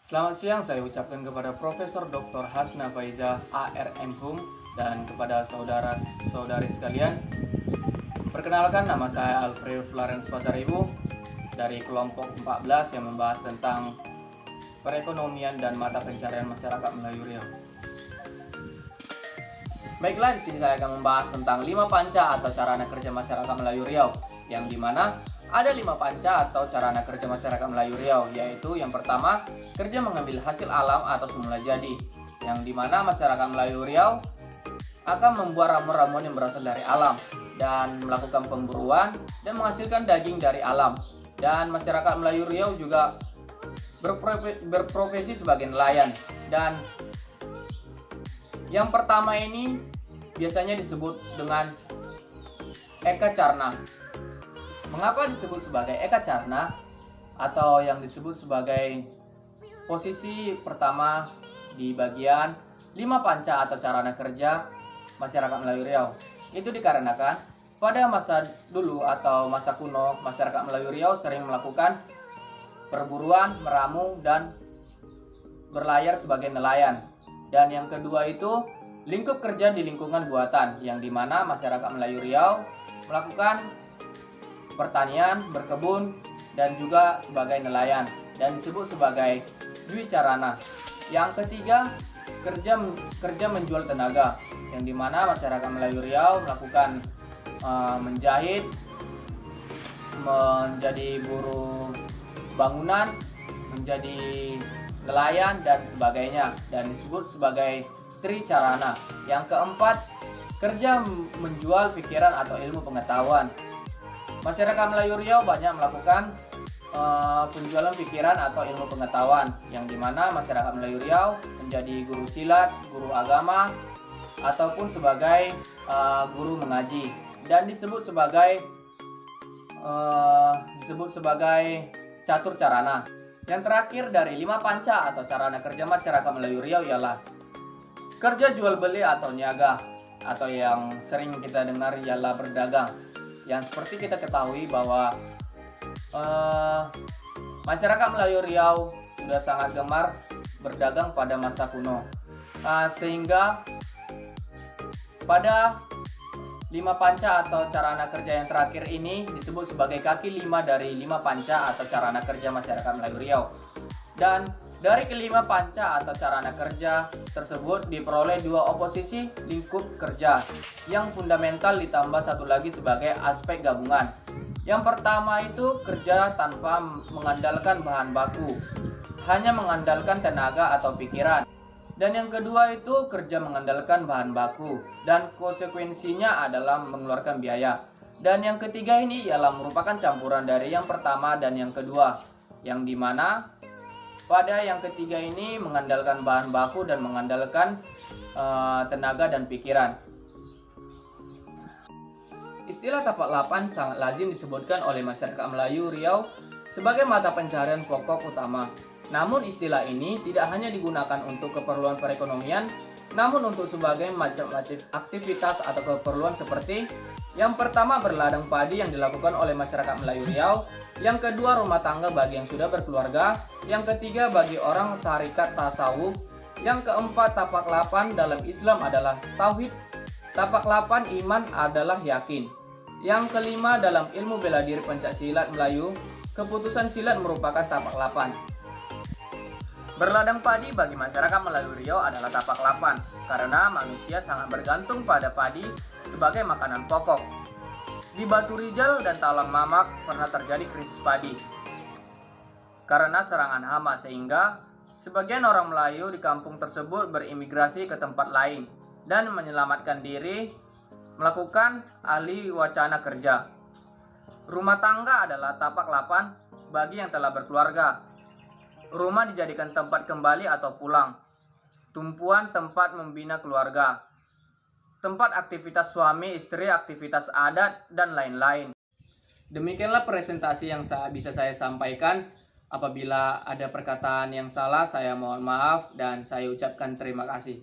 Selamat siang, saya ucapkan kepada Profesor Dr. Hasna Faiza ARM Hum dan kepada saudara-saudari sekalian. Perkenalkan, nama saya Alfred Florence Pasaribu dari kelompok 14 yang membahas tentang perekonomian dan mata pencarian masyarakat Melayu Riau. Baiklah, di sini saya akan membahas tentang 5 panca atau carana kerja masyarakat Melayu Riau, yang dimana ada 5 panca atau carana kerja masyarakat Melayu Riau, yaitu yang pertama, kerja mengambil hasil alam atau semula jadi, yang dimana masyarakat Melayu Riau akan membuat ramuan-ramuan yang berasal dari alam dan melakukan pemburuan dan menghasilkan daging dari alam. Dan masyarakat Melayu Riau juga berprofesi sebagai nelayan. Dan yang pertama ini biasanya disebut dengan Eka Carna. Mengapa disebut sebagai Eka Carna atau yang disebut sebagai posisi pertama di bagian 5 panca atau carana kerja masyarakat Melayu Riau? Itu dikarenakan pada masa dulu atau masa kuno, masyarakat Melayu Riau sering melakukan perburuan, meramu, dan berlayar sebagai nelayan. Dan yang kedua itu lingkup kerja di lingkungan buatan, yang dimana masyarakat Melayu Riau melakukan pertanian, berkebun, dan juga sebagai nelayan, dan disebut sebagai Dwicarana. Yang ketiga, kerja menjual tenaga, yang dimana masyarakat Melayu Riau melakukan menjahit, menjadi buruh bangunan, menjadi nelayan, dan sebagainya, dan disebut sebagai Tricarana. Yang keempat, kerja menjual pikiran atau ilmu pengetahuan. Masyarakat Melayu Riau banyak melakukan penjualan pikiran atau ilmu pengetahuan, yang dimana masyarakat Melayu Riau menjadi guru silat, guru agama, ataupun sebagai guru mengaji, dan disebut sebagai catur carana. Yang terakhir dari 5 panca atau carana kerja masyarakat Melayu Riau ialah kerja jual beli atau niaga, atau yang sering kita dengar ialah berdagang. Yang seperti kita ketahui bahwa masyarakat Melayu Riau sudah sangat gemar berdagang pada masa kuno, sehingga pada 5 panca atau carana kerja yang terakhir ini disebut sebagai kaki 5 dari 5 panca atau carana kerja masyarakat Melayu Riau. Dan dari kelima panca atau carana kerja tersebut diperoleh 2 oposisi lingkup kerja yang fundamental, ditambah satu lagi sebagai aspek gabungan. Yang pertama itu kerja tanpa mengandalkan bahan baku, hanya mengandalkan tenaga atau pikiran. Dan yang kedua itu kerja mengandalkan bahan baku dan konsekuensinya adalah mengeluarkan biaya. Dan yang ketiga ini ialah merupakan campuran dari yang pertama dan yang kedua, yang dimana pada yang ketiga ini mengandalkan bahan baku dan mengandalkan tenaga dan pikiran. Istilah tapak lapan sangat lazim disebutkan oleh masyarakat Melayu Riau sebagai mata pencarian pokok utama. Namun istilah ini tidak hanya digunakan untuk keperluan perekonomian, namun untuk sebagai macam-macam aktivitas atau keperluan seperti yang pertama berladang padi yang dilakukan oleh masyarakat Melayu Riau, yang kedua rumah tangga bagi yang sudah berkeluarga, yang ketiga bagi orang tarikat tasawuf, yang keempat tapak lapan dalam Islam adalah tauhid, tapak lapan iman adalah yakin, yang kelima dalam ilmu bela diri pencaksilat Melayu, keputusan silat merupakan tapak lapan. Berladang padi bagi masyarakat Melayu Riau adalah tapak lapan, karena manusia sangat bergantung pada padi sebagai makanan pokok. Di Batu Rijal dan Talang Mamak pernah terjadi krisis padi karena serangan hama, sehingga sebagian orang Melayu di kampung tersebut berimigrasi ke tempat lain dan menyelamatkan diri melakukan ahli wacana kerja. Rumah tangga adalah tapak lapan bagi yang telah berkeluarga. Rumah dijadikan tempat kembali atau pulang. Tumpuan tempat membina keluarga. Tempat aktivitas suami, istri, aktivitas adat, dan lain-lain. Demikianlah presentasi yang bisa saya sampaikan. Apabila ada perkataan yang salah, saya mohon maaf dan saya ucapkan terima kasih.